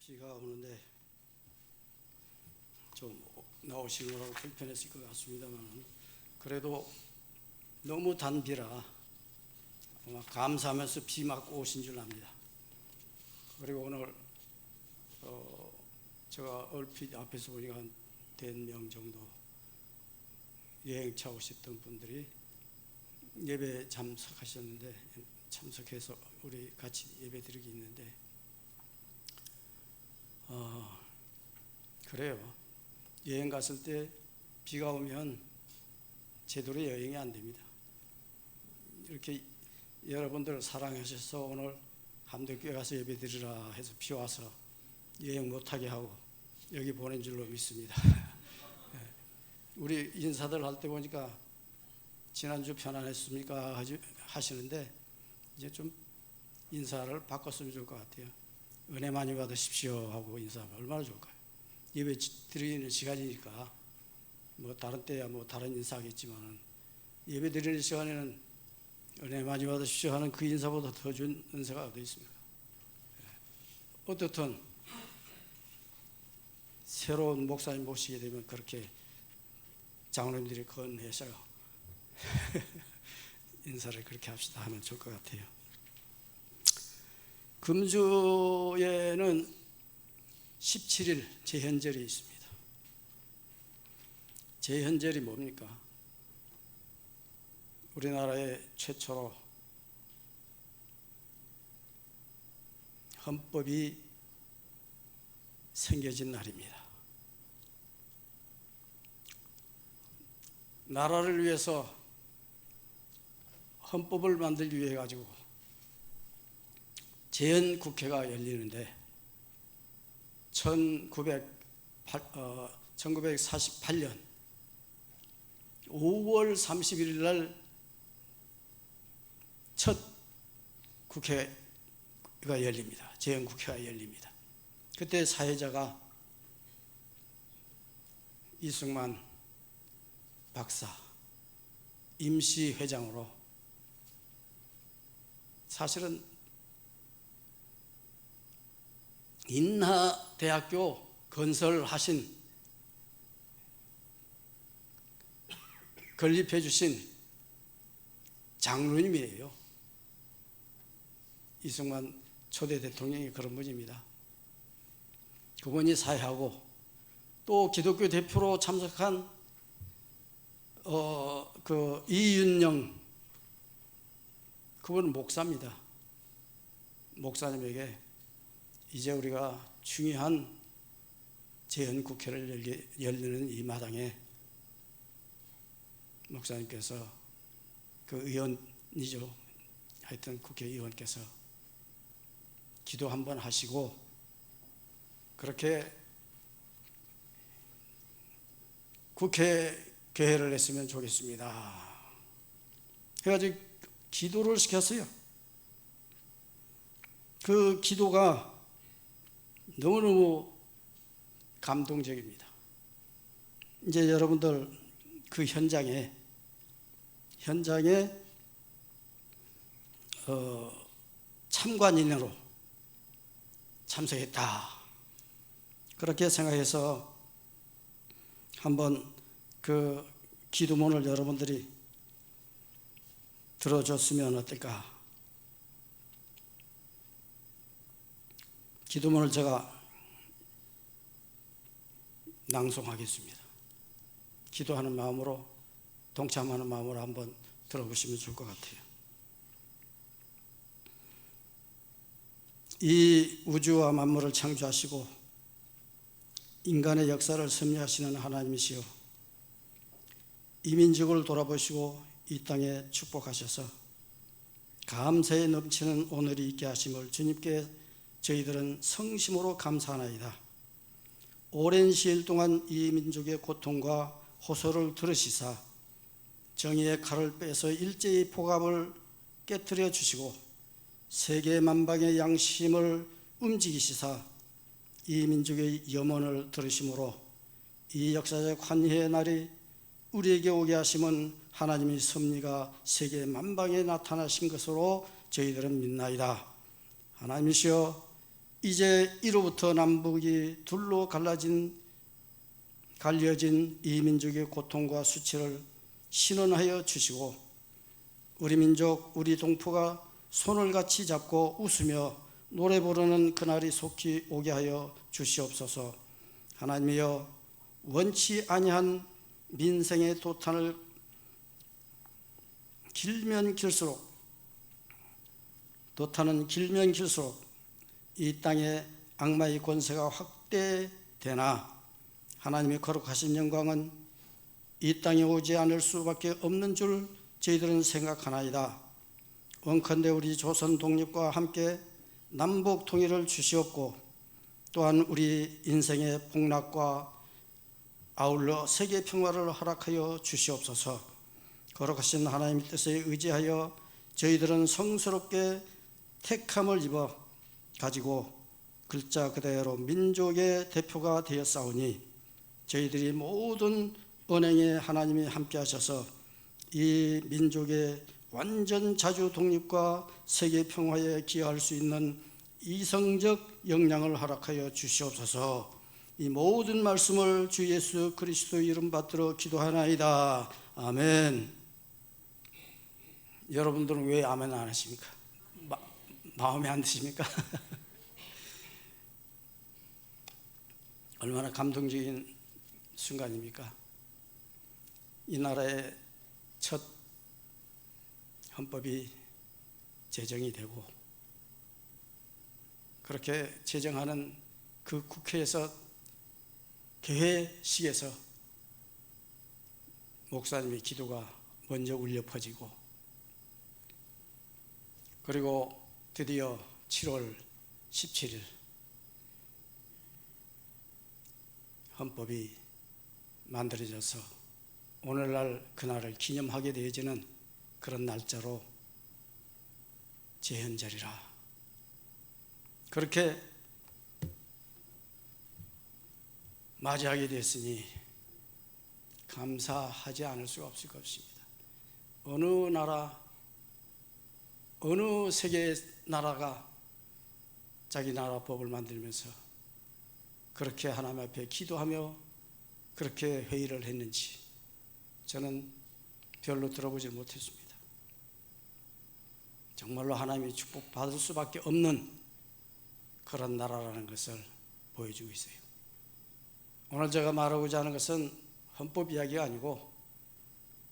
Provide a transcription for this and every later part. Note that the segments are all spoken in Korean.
비가 오는데 좀 나오시느라고 불편했을 것 같습니다만, 그래도 너무 단 비라 아마 감사하면서 비 맞고 오신 줄 압니다. 그리고 오늘 제가 얼핏 앞에서 보니까 한 100명 정도 여행차 오셨던 분들이 예배 참석하셨는데, 참석해서 우리 같이 예배 드리기 있는데, 그래요. 여행 갔을 때 비가 오면 제대로 여행이 안 됩니다. 이렇게 여러분들 사랑하셔서 오늘 함덕교회 가서 예배 드리라 해서 비 와서 여행 못하게 하고 여기 보낸 줄로 믿습니다. 우리 인사들 할 때 보니까 지난주 편안했습니까 하시는데, 이제 좀 인사를 바꿨으면 좋을 것 같아요. 은혜 많이 받으십시오 하고 인사하면 얼마나 좋을까요? 예배 드리는 시간이니까 뭐 다른 때야 뭐 다른 인사하겠지만, 예배 드리는 시간에는 은혜 많이 받으십시오 하는 그 인사보다 더 좋은 은사가 어디 있습니까? 어떻든 새로운 목사님 모시게 되면 그렇게 장로님들이 건네셔 인사를 그렇게 합시다 하면 좋을 것 같아요. 금주에는 17일 제현절이 있습니다. 제현절이 뭡니까? 우리나라의 최초로 헌법이 생겨진 날입니다. 나라를 위해서 헌법을 만들기 위해 가지고 제헌국회가 열리는데, 1948년 5월 31일 날 첫 국회가 열립니다. 제헌국회가 열립니다. 그때 사회자가 이승만 박사 임시회장으로, 사실은 인하대학교 건설하신, 건립해 주신 장로님이에요. 이승만 초대 대통령이 그런 분입니다. 그분이 사회하고, 또 기독교 대표로 참석한 그 이윤영, 그분은 목사입니다. 목사님에게 이제 우리가 중요한 제헌국회를 열리는 이 마당에 목사님께서, 그 의원이죠, 하여튼 국회의원께서 기도 한번 하시고 그렇게 국회 개회를 했으면 좋겠습니다 해가지고 기도를 시켰어요. 그 기도가 너무너무 감동적입니다. 이제 여러분들 그 현장에 참관인으로 참석했다, 그렇게 생각해서 한번 그 기도문을 여러분들이 들어줬으면 어떨까. 기도문을 제가 낭송하겠습니다. 기도하는 마음으로, 동참하는 마음으로 한번 들어보시면 좋을 것 같아요. 이 우주와 만물을 창조하시고 인간의 역사를 섭리하시는 하나님이시여, 이 민족을 돌아보시고 이 땅에 축복하셔서 감사에 넘치는 오늘이 있게 하심을 주님께 저희들은 성심으로 감사하나이다. 오랜 시일 동안 이 민족의 고통과 호소를 들으시사 정의의 칼을 빼서 일제히 폭압을 깨트려 주시고 세계 만방의 양심을 움직이시사 이 민족의 염원을 들으심으로 이 역사적 환희의 날이 우리에게 오게 하심은 하나님의 섭리가 세계 만방에 나타나신 것으로 저희들은 믿나이다. 하나님이시여, 이제 이로부터 남북이 둘로 갈려진 이 민족의 고통과 수치를 신원하여 주시고 우리 민족, 우리 동포가 손을 같이 잡고 웃으며 노래 부르는 그날이 속히 오게 하여 주시옵소서. 하나님이여, 원치 아니한 민생의 도탄을 길면 길수록 이 땅에 악마의 권세가 확대되나 하나님의 거룩하신 영광은 이 땅에 오지 않을 수밖에 없는 줄 저희들은 생각하나이다. 원컨대 우리 조선 독립과 함께 남북 통일을 주시옵고 또한 우리 인생의 복락과 아울러 세계 평화를 허락하여 주시옵소서. 거룩하신 하나님의 뜻에 의지하여 저희들은 성스럽게 택함을 입어 가지고 글자 그대로 민족의 대표가 되었사오니 저희들이 모든 언행에 하나님이 함께 하셔서 이 민족의 완전 자주 독립과 세계 평화에 기여할 수 있는 이성적 역량을 허락하여 주시옵소서. 이 모든 말씀을 주 예수 그리스도 이름 받들어 기도하나이다. 아멘. 여러분들은 왜 아멘 안 하십니까? 마음에 안 드십니까? 얼마나 감동적인 순간입니까? 이 나라의 첫 헌법이 제정이 되고 그렇게 제정하는 그 국회에서 개회식에서 목사님의 기도가 먼저 울려 퍼지고 그리고 드디어 7월 17일 헌법이 만들어져서 오늘날 그날을 기념하게 되어지는 그런 날짜로 제헌절이라 그렇게 맞이하게 됐으니 감사하지 않을 수가 없을 것입니다. 어느 나라, 어느 세계의 나라가 자기 나라 법을 만들면서 그렇게 하나님 앞에 기도하며 그렇게 회의를 했는지 저는 별로 들어보지 못했습니다. 정말로 하나님의 축복 받을 수밖에 없는 그런 나라라는 것을 보여주고 있어요. 오늘 제가 말하고자 하는 것은 헌법 이야기가 아니고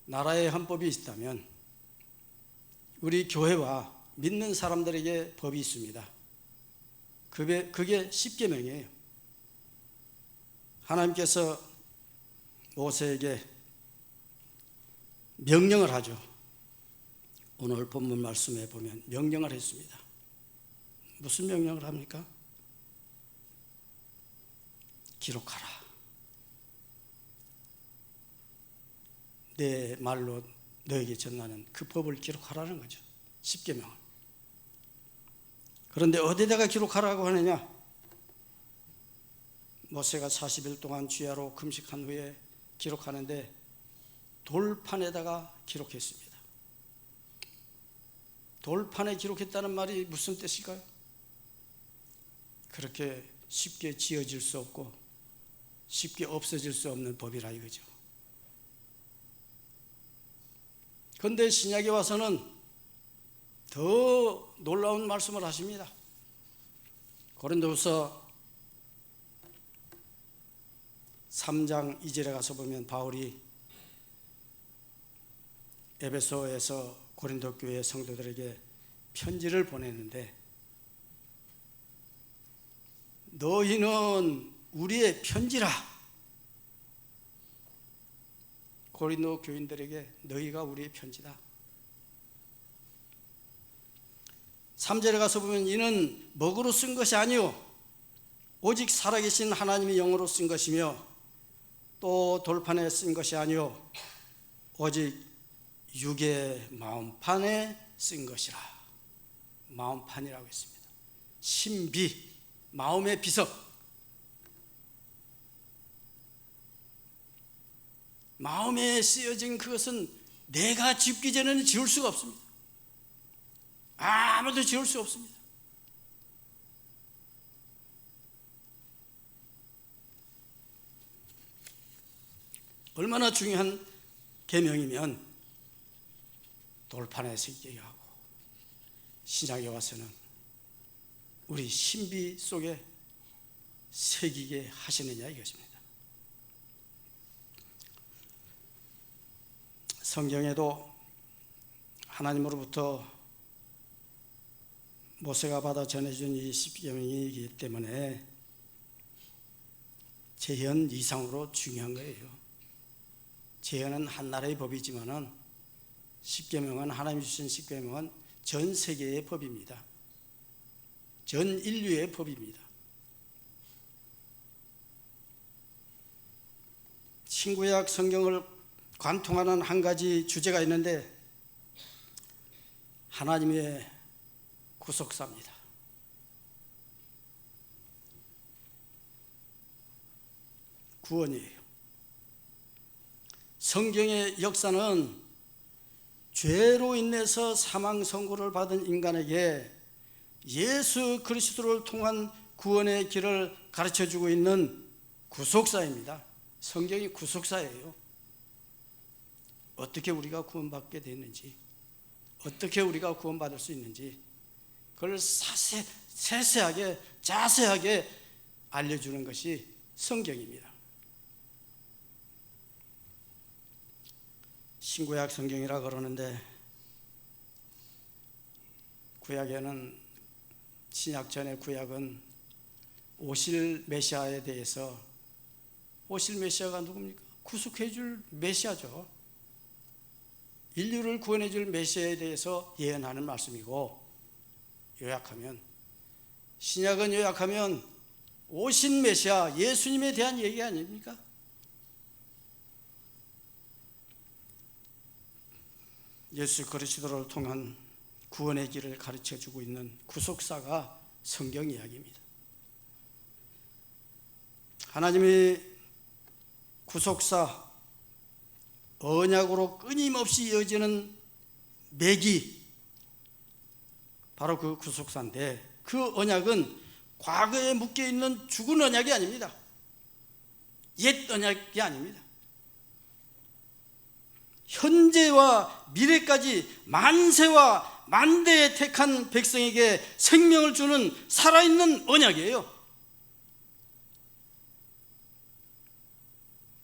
나라의 헌법이 있다면 우리 교회와 믿는 사람들에게 법이 있습니다. 그게 10계명이에요. 하나님께서 모세에게 명령을 하죠. 오늘 본문 말씀에 보면 명령을 했습니다. 무슨 명령을 합니까? 기록하라. 내 말로 너에게 전하는 그 법을 기록하라는 거죠. 10계명을. 그런데 어디다가 기록하라고 하느냐? 모세가 40일 동안 주야로 금식한 후에 기록하는데 돌판에다가 기록했습니다. 돌판에 기록했다는 말이 무슨 뜻일까요? 그렇게 쉽게 지어질 수 없고 쉽게 없어질 수 없는 법이라 이거죠. 그런데 신약에 와서는 더 놀라운 말씀을 하십니다. 고린도후서 3장 2절에 가서 보면 바울이 에베소에서 고린도 교회 성도들에게 편지를 보냈는데 너희는 우리의 편지라. 고린도 교인들에게 너희가 우리의 편지다. 3절에 가서 보면 이는 먹으로 쓴 것이 아니요 오직 살아계신 하나님의 영으로 쓴 것이며 또 돌판에 쓴 것이 아니요 오직 육의 마음판에 쓴 것이라. 마음판이라고 했습니다. 신비, 마음의 비석. 마음에 쓰여진 그것은 내가 짓기 전에는 지울 수가 없습니다. 아무도 지울 수 없습니다. 얼마나 중요한 계명이면 돌판에 새기게 하고 신약에 와서는 우리 신비 속에 새기게 하시느냐 이것입니다. 성경에도 하나님으로부터 모세가 받아 전해준 이 십계명이기 때문에 재현 이상으로 중요한 거예요. 재현은 한 나라의 법이지만은 십계명은, 하나님이 주신 십계명은 전 세계의 법입니다. 전 인류의 법입니다. 신구약 성경을 관통하는 한 가지 주제가 있는데 하나님의 구속사입니다. 구원이에요. 성경의 역사는 죄로 인해서 사망 선고를 받은 인간에게 예수 그리스도를 통한 구원의 길을 가르쳐주고 있는 구속사입니다. 성경이 구속사예요. 어떻게 우리가 구원받게 됐는지, 어떻게 우리가 구원받을 수 있는지 그걸 세세하게 자세하게 알려주는 것이 성경입니다. 신구약 성경이라 그러는데 구약에는, 신약 전의 구약은 오실 메시아에 대해서, 오실 메시아가 누굽니까? 구속해 줄 메시아죠. 인류를 구원해 줄 메시아에 대해서 예언하는 말씀이고, 요약하면, 신약은 요약하면 오신 메시아 예수님에 대한 얘기 아닙니까? 예수 그리스도를 통한 구원의 길을 가르쳐주고 있는 구속사가 성경 이야기입니다. 하나님이 구속사, 언약으로 끊임없이 이어지는 맥이 바로 그 구속사인데, 그 언약은 과거에 묶여있는 죽은 언약이 아닙니다. 옛 언약이 아닙니다. 현재와 미래까지 만세와 만대에 택한 백성에게 생명을 주는 살아있는 언약이에요.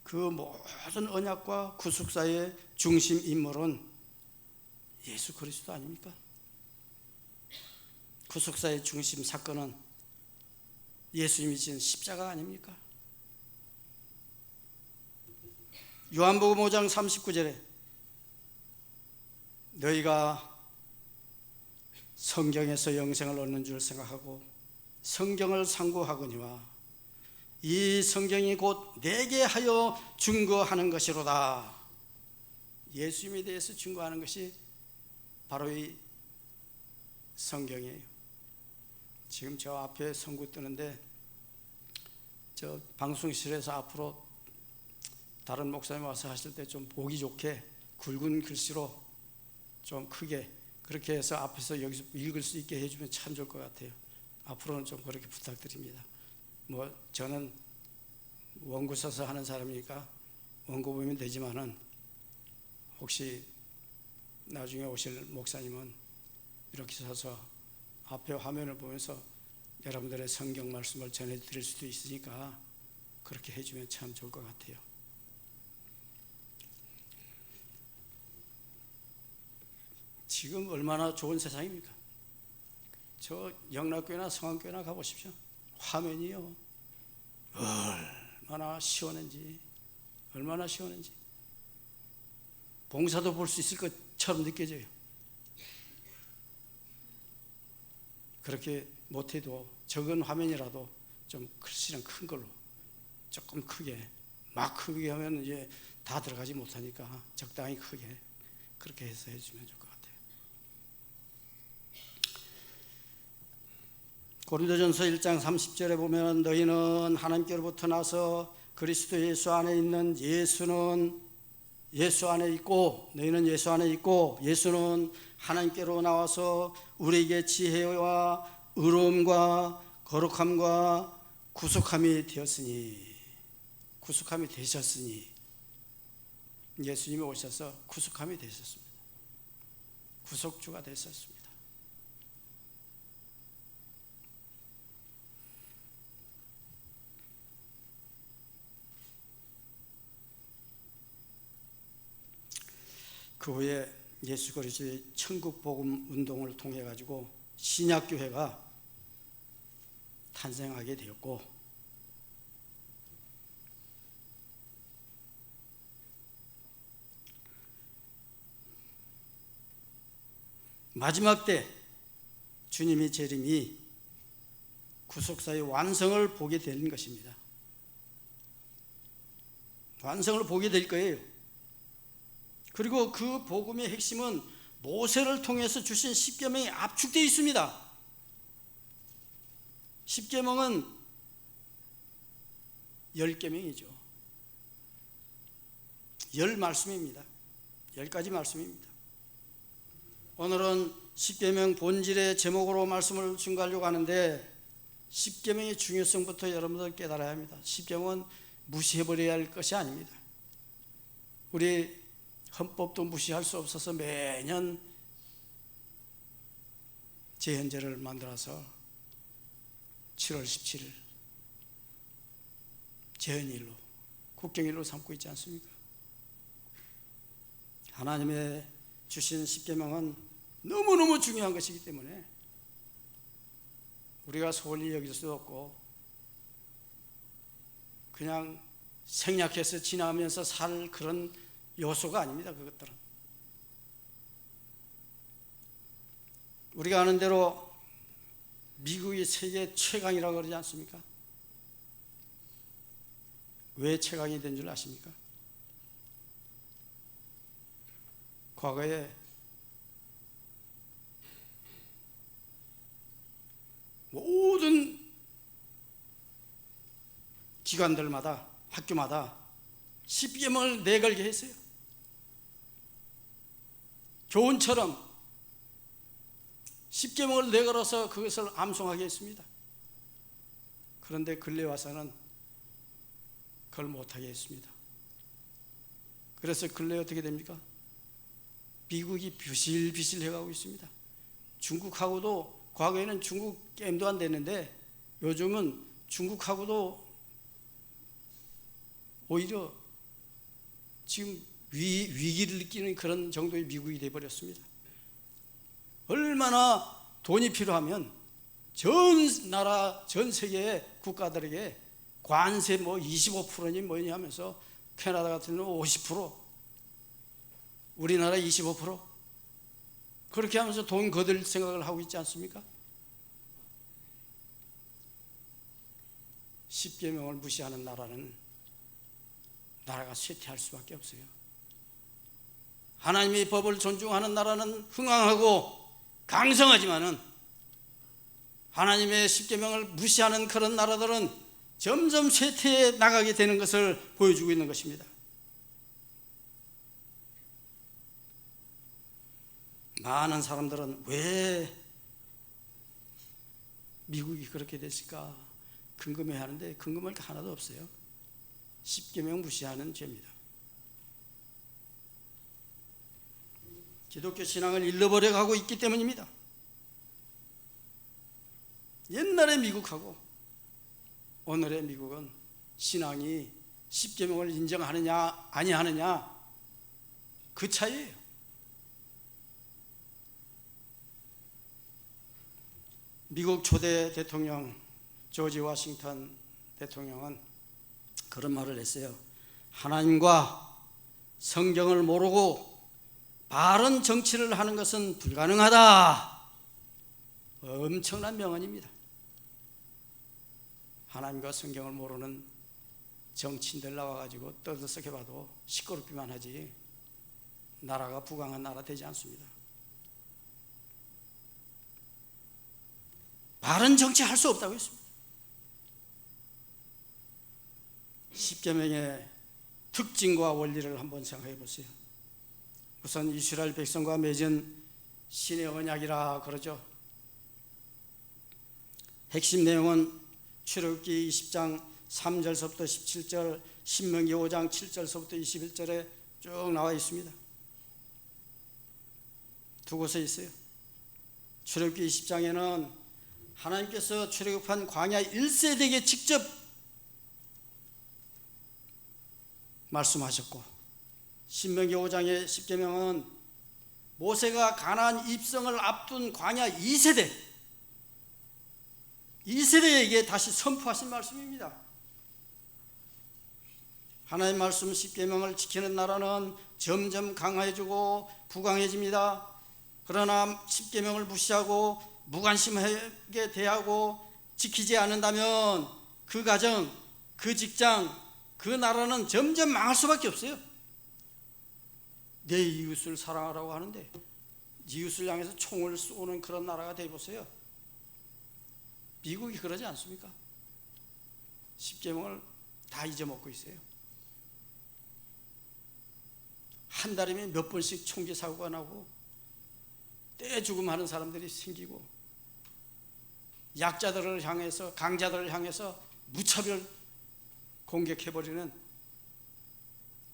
그 모든 언약과 구속사의 중심 인물은 예수 그리스도 아닙니까? 구속사의 중심 사건은 예수님이 지은 십자가 아닙니까? 요한복음 5장 39절에 너희가 성경에서 영생을 얻는 줄 생각하고 성경을 상고하거니와 이 성경이 곧 내게 하여 증거하는 것이로다. 예수님에 대해서 증거하는 것이 바로 이 성경이에요. 지금 저 앞에 선구 뜨는데 저 방송실에서 앞으로 다른 목사님 와서 하실 때 좀 보기 좋게 굵은 글씨로 좀 크게 그렇게 해서 앞에서 여기서 읽을 수 있게 해주면 참 좋을 것 같아요. 앞으로는 좀 그렇게 부탁드립니다. 뭐 저는 원고 써서 하는 사람이니까 원고 보면 되지만은 혹시 나중에 오실 목사님은 이렇게 서서 앞에 화면을 보면서 여러분들의 성경 말씀을 전해드릴 수도 있으니까 그렇게 해주면 참 좋을 것 같아요. 지금 얼마나 좋은 세상입니까? 저 영락교회나 성안교회나 가보십시오. 화면이요 얼마나 시원한지, 얼마나 시원한지 봉사도 볼 수 있을 것처럼 느껴져요. 그렇게 못해도 적은 화면이라도 좀 글씨는 큰 걸로 조금 크게, 막 크게 하면 이제 다 들어가지 못하니까 적당히 크게 그렇게 해서 해주면 좋을 것 같아요. 고린도전서 1장 30절에 보면 너희는 하나님께로부터 나서 그리스도 예수 안에 있는 예수는 예수 안에 있고, 너희는 예수 안에 있고 예수는 하나님께로 나와서 우리에게 지혜와 의로움과 거룩함과 구속함이 되었으니, 구속함이 되셨으니 예수님이 오셔서 구속함이 되셨습니다. 구속주가 되셨습니다. 그 후에 예수 그리스도의 천국 복음 운동을 통해 가지고 신약교회가 탄생하게 되었고, 마지막 때 주님의 재림이 구속사의 완성을 보게 되는 것입니다. 완성을 보게 될 거예요. 그리고 그 복음의 핵심은 모세를 통해서 주신 십계명이 압축되어 있습니다. 십계명은 10계명이죠. 10말씀입니다. 10가지 말씀입니다. 오늘은 십계명 본질의 제목으로 말씀을 증거하려고 하는데, 십계명의 중요성부터 여러분들 깨달아야 합니다. 십계명은 무시해버려야 할 것이 아닙니다. 우리 헌법도 무시할 수 없어서 매년 제헌제를 만들어서 7월 17일 제헌일로, 국경일로 삼고 있지 않습니까? 하나님의 주신 십계명은 너무너무 중요한 것이기 때문에 우리가 소홀히 여길 수 없고 그냥 생략해서 지나면서 살 그런 요소가 아닙니다. 그것들은 우리가 아는 대로 미국이 세계 최강이라고 그러지 않습니까? 왜 최강이 된 줄 아십니까? 과거에 모든 기관들마다, 학교마다 십계명을 내걸게 했어요. 교훈처럼 십계명을 내걸어서 그것을 암송하게 했습니다. 그런데 근래 와서는 그걸 못하게 했습니다. 그래서 근래 어떻게 됩니까? 미국이 비실비실 해가고 있습니다. 중국하고도, 과거에는 중국 게임도 안 됐는데 요즘은 중국하고도 오히려 지금 위기를 느끼는 그런 정도의 미국이 되어버렸습니다. 얼마나 돈이 필요하면 전 나라, 전 세계의 국가들에게 관세 25%니 뭐니 하면서, 캐나다 같은 경우는 50%, 우리나라 25%, 그렇게 하면서 돈 거둘 생각을 하고 있지 않습니까? 십계명을 무시하는 나라는 나라가 쇠퇴할 수밖에 없어요. 하나님의 법을 존중하는 나라는 흥왕하고 강성하지만은 하나님의 십계명을 무시하는 그런 나라들은 점점 쇠퇴해 나가게 되는 것을 보여주고 있는 것입니다. 많은 사람들은 왜 미국이 그렇게 됐을까 궁금해 하는데, 궁금할 게 하나도 없어요. 십계명 무시하는 죄입니다. 기독교 신앙을 잃어버려 가고 있기 때문입니다. 옛날의 미국하고 오늘의 미국은 신앙이 십계명을 인정하느냐 아니하느냐 그 차이예요. 미국 초대 대통령 조지 워싱턴 대통령은 그런 말을 했어요. 하나님과 성경을 모르고 바른 정치를 하는 것은 불가능하다. 엄청난 명언입니다. 하나님과 성경을 모르는 정치인들 나와가지고 떠들썩해봐도 시끄럽기만 하지 나라가 부강한 나라 되지 않습니다. 바른 정치 할 수 없다고 했습니다. 십계명의 특징과 원리를 한번 생각해 보세요. 우선 이스라엘 백성과 맺은 신의 언약이라 그러죠. 핵심 내용은 출애굽기 20장 3절서부터 17절, 신명기 5장 7절서부터 21절에 쭉 쭉 나와 있습니다. 두 곳에 있어요. 출애굽기 20장에는 하나님께서 출애굽한 광야 1세대에게 직접 말씀하셨고, 신명기 5장의 10계명은 모세가 가나안 입성을 앞둔 광야 2세대에게 다시 선포하신 말씀입니다. 하나님 말씀 10계명을 지키는 나라는 점점 강화해지고 부강해집니다. 그러나 10계명을 무시하고 무관심하게 대하고 지키지 않는다면 그 가정, 그 직장, 그 나라는 점점 망할 수밖에 없어요. 내 이웃을 사랑하라고 하는데 이웃을 향해서 총을 쏘는 그런 나라가 되어보세요. 미국이 그러지 않습니까? 10계명을 다 잊어먹고 있어요. 한 달이면 몇 번씩 총기 사고가 나고 떼 죽음하는 사람들이 생기고, 약자들을 향해서, 강자들을 향해서 무차별 공격해버리는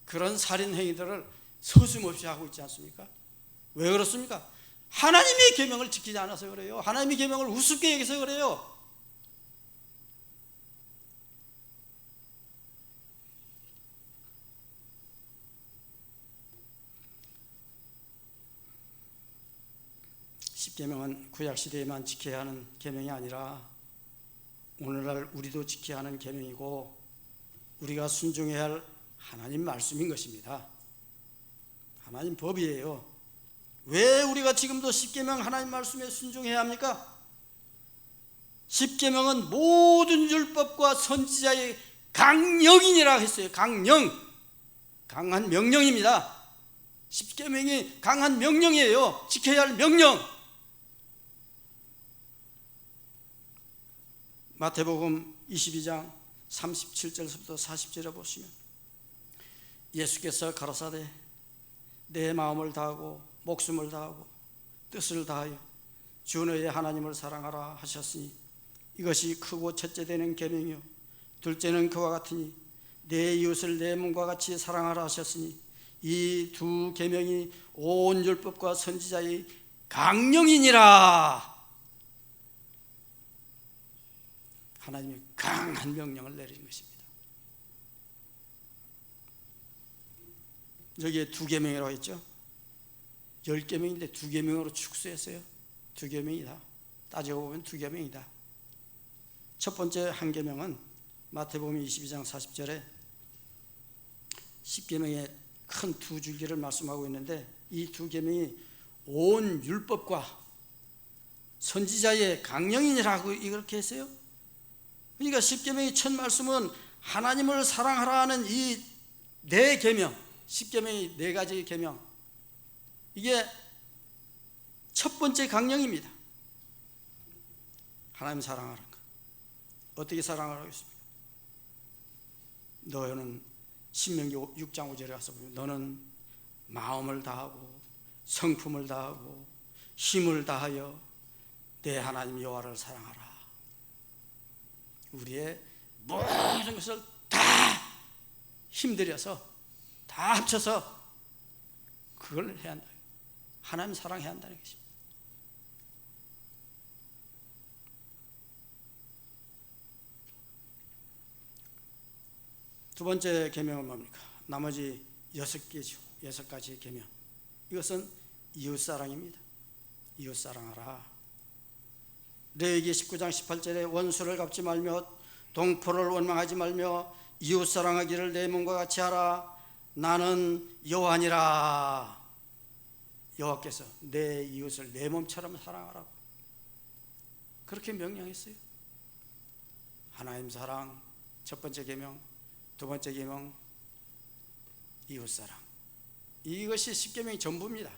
그런 살인 행위들을 서슴없이 하고 있지 않습니까? 왜 그렇습니까? 하나님의 계명을 지키지 않아서 그래요. 하나님의 계명을 우습게 여기서 그래요. 십계명은 구약 시대에만 지켜야 하는 계명이 아니라 오늘날 우리도 지켜야 하는 계명이고 우리가 순종해야 할 하나님 말씀인 것입니다. 하나님 법이에요. 왜 우리가 지금도 십계명 하나님 말씀에 순종해야 합니까? 십계명은 모든 율법과 선지자의 강령이니라 했어요. 강령, 강한 명령입니다. 십계명이 강한 명령이에요. 지켜야 할 명령. 마태복음 22장 37절부터 40절에 보시면 예수께서 가라사대 내 마음을 다하고 목숨을 다하고 뜻을 다하여 주 너의 하나님을 사랑하라 하셨으니 이것이 크고 첫째 되는 계명이요 둘째는 그와 같으니 내 이웃을 내 몸과 같이 사랑하라 하셨으니 이 두 계명이 온 율법과 선지자의 강령이니라. 하나님이 강한 명령을 내린 것입니다. 여기에 두 계명이라고 했죠. 10계명인데 두 계명으로 축소했어요. 두 계명이다. 따지고 보면 두 계명이다. 첫 번째 한 계명은 마태복음 22장 40절에 10계명의 큰 두 줄기를 말씀하고 있는데 이 두 계명이 온 율법과 선지자의 강령이라고 이렇게 했어요. 그러니까 십계명의 첫 말씀은 하나님을 사랑하라 하는 이 네 계명, 십계명의 네 가지 계명, 이게 첫 번째 강령입니다. 하나님 사랑하라는 것. 어떻게 사랑하라고 했습니까? 너는 신명기 6장 5절에 가서 보면 너는 마음을 다하고 성품을 다하고 힘을 다하여 내 하나님 여호와를 사랑하라. 우리의 모든 것을 다 힘들여서 다 합쳐서 그걸 해야 한다. 하나님 사랑해야 한다는 것입니다. 두 번째 계명은 뭡니까? 나머지 6개죠. 6가지 계명. 이것은 이웃사랑입니다. 이웃사랑하라. 레위기 19장 18절에 원수를 갚지 말며 동포를 원망하지 말며 이웃사랑하기를 내 몸과 같이 하라. 나는 여호와니라. 여호와께서 내 이웃을 내 몸처럼 사랑하라고 그렇게 명령했어요. 하나님 사랑 첫 번째 계명, 두 번째 계명 이웃사랑. 이것이 십계명의 전부입니다.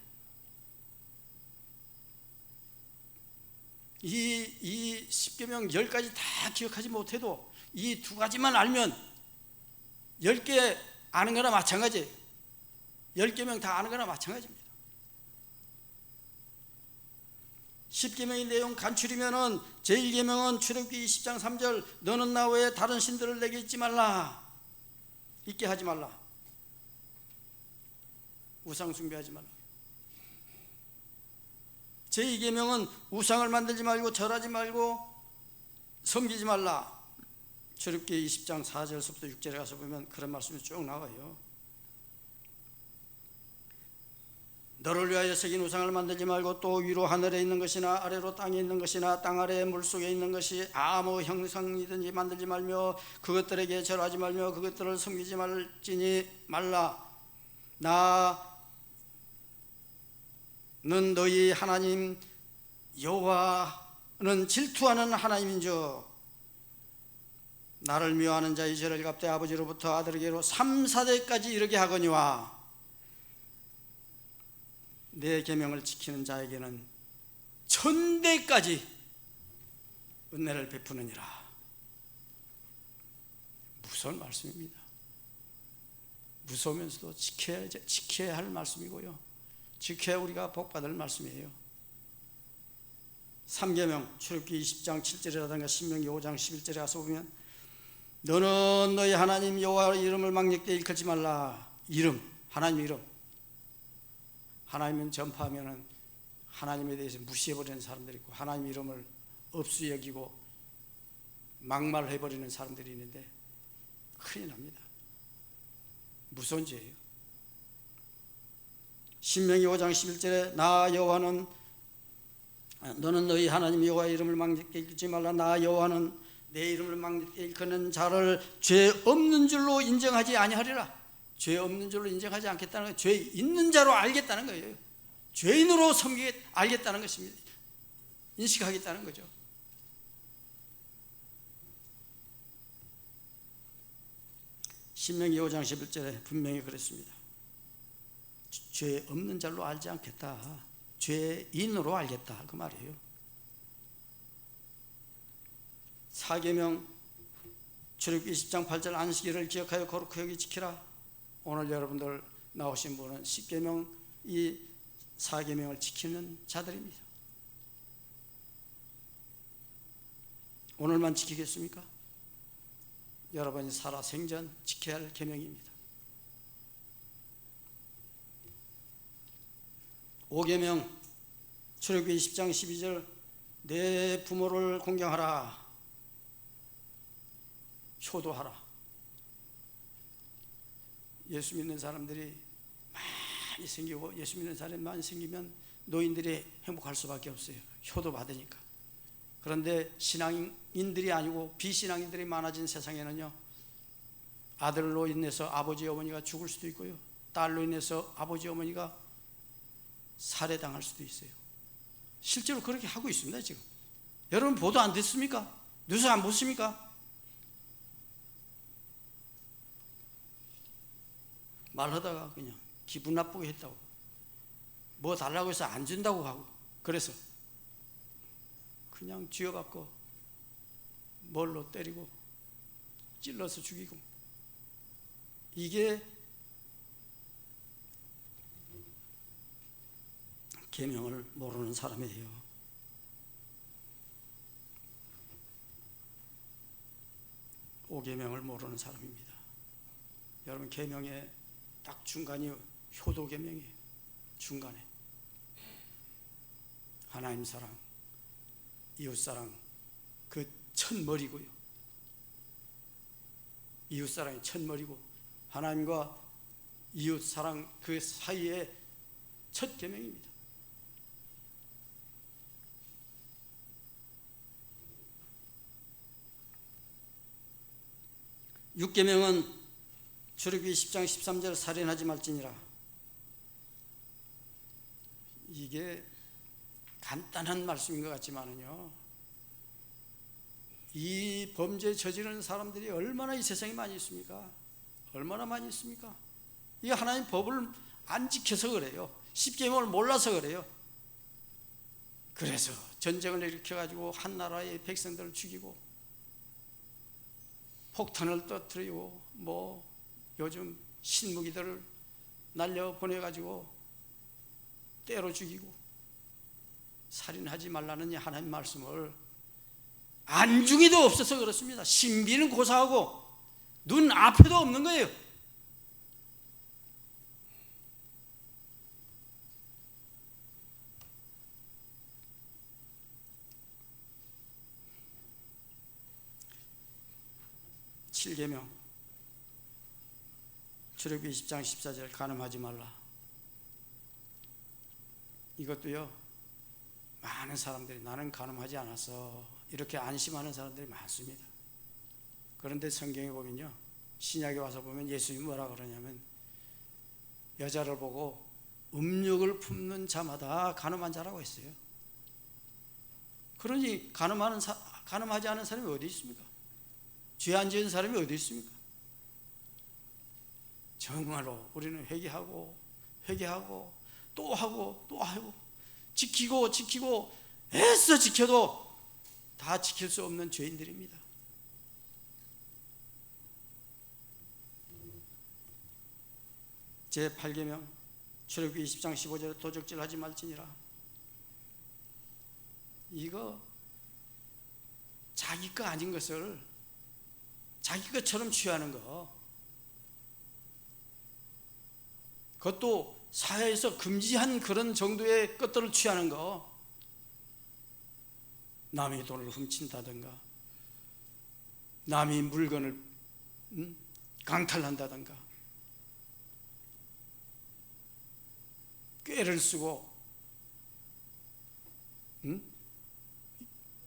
이 십계명 10가지 다 기억하지 못해도 이 두 가지만 알면 10개 아는 거나 마찬가지예요. 10계명 다 아는 거나 마찬가지입니다. 십계명의 내용 간추리면은 제1계명은 출애굽기 20장 3절 너는 나 외에 다른 신들을 내게 잊지 말라. 잊게 하지 말라. 우상 숭배하지 말라. 제2계명은 우상을 만들지 말고 절하지 말고 섬기지 말라. 출애굽기 20장 4절부터 6절에 가서 보면 그런 말씀이 쭉 나와요. 너를 위하여 새긴 우상을 만들지 말고 또 위로 하늘에 있는 것이나 아래로 땅에 있는 것이나 땅 아래 물속에 있는 것이 아무 형상이든지 만들지 말며 그것들에게 절하지 말며 그것들을 섬기지 말지니 말라. 나는 너희 하나님 여호와는 질투하는 하나님인즉 나를 미워하는 자의 죄를 갚되 아버지로부터 아들에게로 3, 4대까지 이르게 하거니와 내 계명을 지키는 자에게는 1000대까지 은혜를 베푸느니라. 무서운 말씀입니다. 무서우면서도 지켜야 할 말씀이고요, 지켜야 우리가 복받을 말씀이에요. 3계명 출애굽기 20장 7절이라든가 신명기 5장 11절에 가서 보면 너는 너희 하나님 여호와의 이름을 망령되이 일컫지 말라. 이름, 하나님 이름. 하나님은 전파하면은 하나님에 대해서 무시해버리는 사람들이 있고 하나님 이름을 없이 여기고 막말해버리는 사람들이 있는데 큰일 납니다. 무서운 죄예요. 신명기 5장 11절에 나 여호와는 너는 너희 하나님 여호와의 이름을 망령되이 일컫지 말라. 나 여호와는 내 이름을 망령되이 일컫는 자를 죄 없는 줄로 인정하지 아니하리라. 죄 없는 줄로 인정하지 않겠다는 거예요. 죄 있는 자로 알겠다는 거예요. 죄인으로 알겠다는 것입니다. 인식하겠다는 거죠. 신명기 5장 11절에 분명히 그랬습니다. 죄 없는 자로 알지 않겠다. 죄인으로 알겠다 그 말이에요. 4계명 출애굽기 20장 8절 안식일을 기억하여 거룩히 여기 지키라. 오늘 여러분들 나오신 분은 10계명 이 4계명을 지키는 자들입니다. 오늘만 지키겠습니까? 여러분이 살아 생전 지켜야 할 계명입니다. 5계명 출애굽기 20장 12절 내 부모를 공경하라. 효도하라. 예수 믿는 사람들이 많이 생기고 예수 믿는 사람이 많이 생기면 노인들이 행복할 수밖에 없어요. 효도 받으니까. 그런데 신앙인들이 아니고 비신앙인들이 많아진 세상에는요, 아들로 인해서 아버지 어머니가 죽을 수도 있고요, 딸로 인해서 아버지 어머니가 살해당할 수도 있어요. 실제로 그렇게 하고 있습니다. 지금 여러분 보도 안 됐습니까? 뉴스 안 보십니까? 말하다가 그냥 기분 나쁘게 했다고, 뭐 달라고 해서 안 준다고 하고, 그래서 그냥 쥐어박고 뭘로 때리고 찔러서 죽이고, 이게 계명을 모르는 사람이에요. 오계명을 모르는 사람입니다. 여러분 계명의 딱 중간이 효도 계명이에요. 중간에 하나님 사랑, 이웃 사랑, 그 첫머리고요. 이웃 사랑이 첫머리고 하나님과 이웃 사랑 그 사이의 첫 계명입니다. 육계명은 출애굽기 10장 13절 살인하지 말지니라. 이게 간단한 말씀인 것 같지만은요, 이 범죄 저지르는 사람들이 얼마나 이 세상에 많이 있습니까? 얼마나 많이 있습니까? 이 하나님 법을 안 지켜서 그래요. 10계명을 몰라서 그래요. 그래서 전쟁을 일으켜가지고 한 나라의 백성들을 죽이고 폭탄을 터뜨리고 뭐 요즘 신무기들을 날려보내가지고 때려 죽이고 살인하지 말라는 이 하나님 말씀을 안중에도 없어서 그렇습니다. 신비는 고사하고 눈 앞에도 없는 거예요. 7계명 출애굽기 20장 14절 간음하지 말라. 이것도요, 많은 사람들이 나는 간음하지 않았어 이렇게 안심하는 사람들이 많습니다. 그런데 성경에 보면요, 신약에 와서 보면 예수님이 뭐라 그러냐면 여자를 보고 음욕을 품는 자마다 간음한 자라고 했어요. 그러니 간음하지 않은 사람이 어디 있습니까? 죄 안 지은 사람이 어디 있습니까? 정말로 우리는 회개하고 또 하고 지키고 애써 지켜도 다 지킬 수 없는 죄인들입니다. 제8계명 출애굽기 20장 15절에 도적질하지 말지니라. 이거 자기 거 아닌 것을 자기 것처럼 취하는 거, 그것도 사회에서 금지한 그런 정도의 것들을 취하는 거, 남의 돈을 훔친다든가 남의 물건을 강탈한다든가 꾀를 쓰고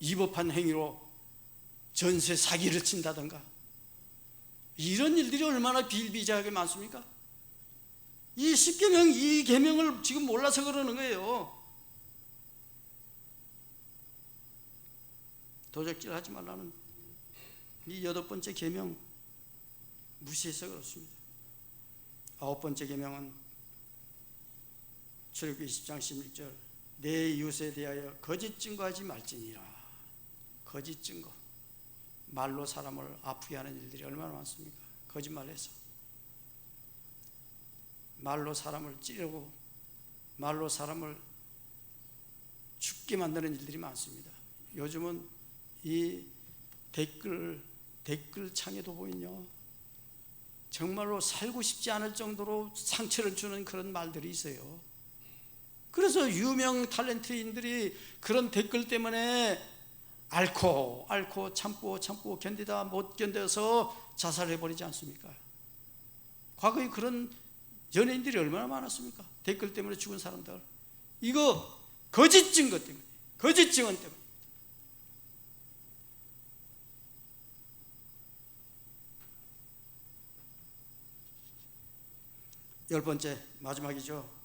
위법한 행위로 전세 사기를 친다든가, 이런 일들이 얼마나 비일비재하게 많습니까? 이 10계명, 이 계명을 지금 몰라서 그러는 거예요. 도적질 하지 말라는 이 8번째 계명 무시해서 그렇습니다. 9번째 계명은 출애굽기 20장 16절 내 이웃에 대하여 거짓 증거하지 말지니라. 거짓 증거, 말로 사람을 아프게 하는 일들이 얼마나 많습니까? 거짓말해서 말로 사람을 찌르고 말로 사람을 죽게 만드는 일들이 많습니다. 요즘은 이 댓글창에도 보면요, 정말로 살고 싶지 않을 정도로 상처를 주는 그런 말들이 있어요. 그래서 유명 탤런트인들이 그런 댓글 때문에 앓고 참고 견디다 못 견뎌서 자살해버리지 않습니까? 과거에 그런 연예인들이 얼마나 많았습니까? 댓글 때문에 죽은 사람들. 이거 거짓 증거 때문에, 거짓 증언 때문에. 열 번째, 마지막이죠.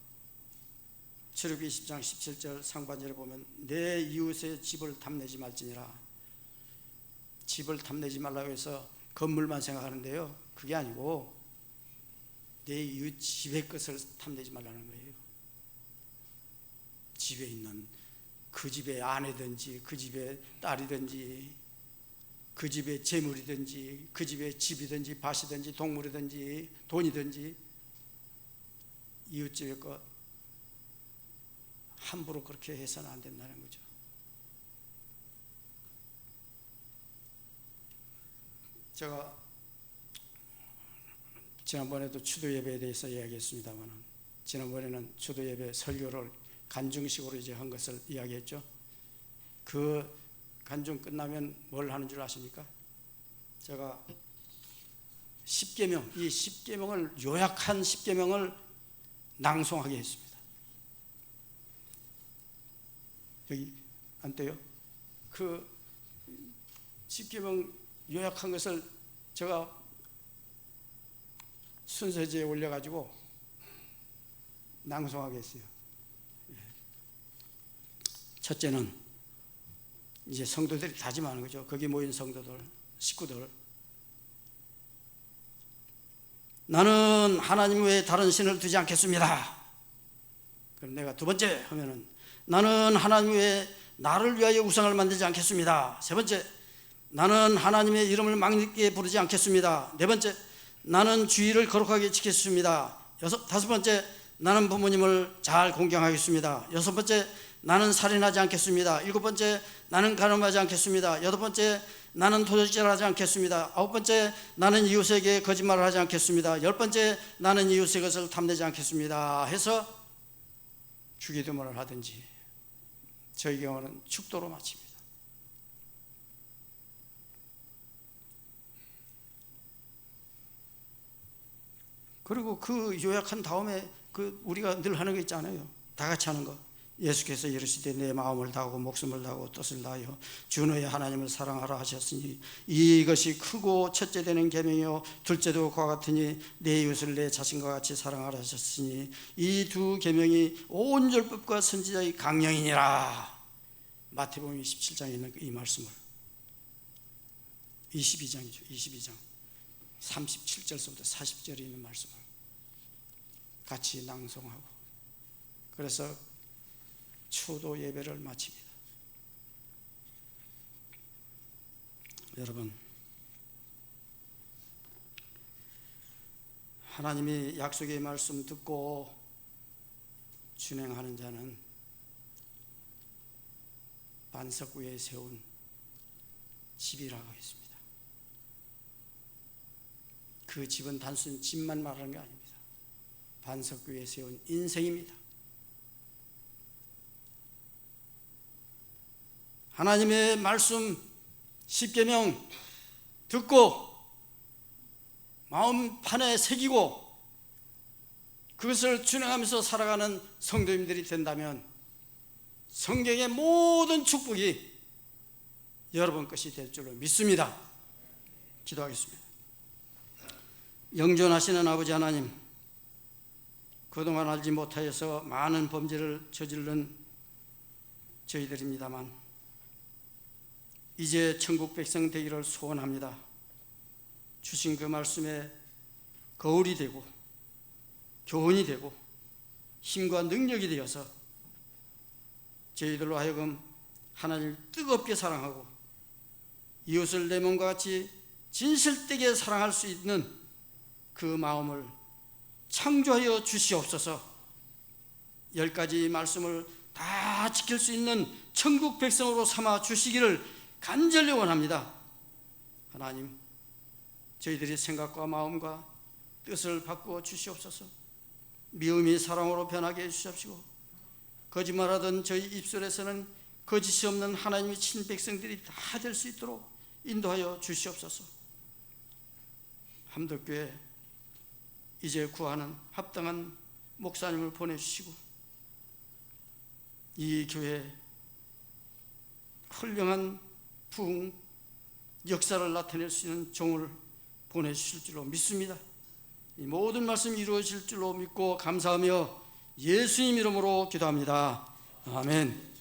출애굽기 20장 17절 상반절에 보면 내 이웃의 집을 탐내지 말지니라. 집을 탐내지 말라고 해서 건물만 생각하는데요, 그게 아니고 내 이웃 집의 것을 탐내지 말라는 거예요. 집에 있는 그 집의 아내든지 그 집의 딸이든지 그 집의 재물이든지 그 집의 집이든지 밭이든지 동물이든지 돈이든지 이웃집의 것 함부로 그렇게 해서는 안 된다는 거죠. 제가 지난번에도 추도 예배에 대해서 이야기했습니다만, 지난번에는 추도 예배 설교를 간증식으로 이제 한 것을 이야기했죠. 그 간증 끝나면 뭘 하는 줄 아십니까? 제가 10계명, 이 10계명을 요약한 10계명을 낭송하게 했습니다. 여기 안 떼요? 그 10계명 요약한 것을 제가 순서지에 올려가지고 낭송하게 했어요. 첫째는 이제 성도들이 다짐하는 거죠. 거기 모인 성도들, 식구들. 나는 하나님 외에 다른 신을 두지 않겠습니다. 그럼 내가 두 번째 하면은 나는 하나님 외에 나를 위하여 우상을 만들지 않겠습니다. 세 번째, 나는 하나님의 이름을 망령되게 부르지 않겠습니다. 네 번째, 나는 주의를 거룩하게 지켰습니다. 다섯 번째, 나는 부모님을 잘 공경하겠습니다. 여섯 번째, 나는 살인하지 않겠습니다. 일곱 번째, 나는 간음하지 않겠습니다. 여덟 번째, 나는 도적질하지 않겠습니다. 아홉 번째, 나는 이웃에게 거짓말을 하지 않겠습니다. 열 번째, 나는 이웃의 것을 탐내지 않겠습니다. 해서 주기도문을 하든지, 저희 경우는 축도로 마칩니다. 그리고 그 요약한 다음에 그 우리가 늘 하는 거 있잖아요. 다 같이 하는 거. 예수께서 이르시되 내 마음을 다하고 목숨을 다하고 뜻을 다하여 주 너의 하나님을 사랑하라 하셨으니 이것이 크고 첫째 되는 계명이요 둘째도 그와 같으니 내 이웃을 내 자신과 같이 사랑하라 하셨으니 이 두 계명이 온 율법과 선지자의 강령이니라. 마태복음 27장에 있는 이 말씀을 22장이죠. 22장 37절서부터 40절에 있는 말씀을 같이 낭송하고 그래서 초도 예배를 마칩니다. 여러분, 하나님이 약속의 말씀 듣고 준행하는 자는 반석 위에 세운 집이라고 했습니다. 그 집은 단순 집만 말하는 게 아닙니다. 반석 위에 세운 인생입니다. 하나님의 말씀 10계명 듣고 마음판에 새기고 그것을 준행하면서 살아가는 성도님들이 된다면 성경의 모든 축복이 여러분 것이 될 줄로 믿습니다. 기도하겠습니다. 영존하시는 아버지 하나님, 그동안 알지 못하여서 많은 범죄를 저지른 저희들입니다만 이제 천국 백성 되기를 소원합니다. 주신 그 말씀에 거울이 되고 교훈이 되고 힘과 능력이 되어서 저희들로 하여금 하나님을 뜨겁게 사랑하고 이웃을 내 몸과 같이 진실되게 사랑할 수 있는 그 마음을 창조하여 주시옵소서. 10가지 말씀을 다 지킬 수 있는 천국 백성으로 삼아 주시기를 간절히 원합니다. 하나님, 저희들이 생각과 마음과 뜻을 바꾸어 주시옵소서. 미움이 사랑으로 변하게 해주시옵시고 거짓말하던 저희 입술에서는 거짓이 없는 하나님의 친백성들이 다 될 수 있도록 인도하여 주시옵소서. 함덕교회 이제 구하는 합당한 목사님을 보내주시고 이 교회에 훌륭한 부흥 역사를 나타낼 수 있는 종을 보내주실 줄로 믿습니다. 이 모든 말씀이 이루어질 줄로 믿고 감사하며 예수님 이름으로 기도합니다. 아멘.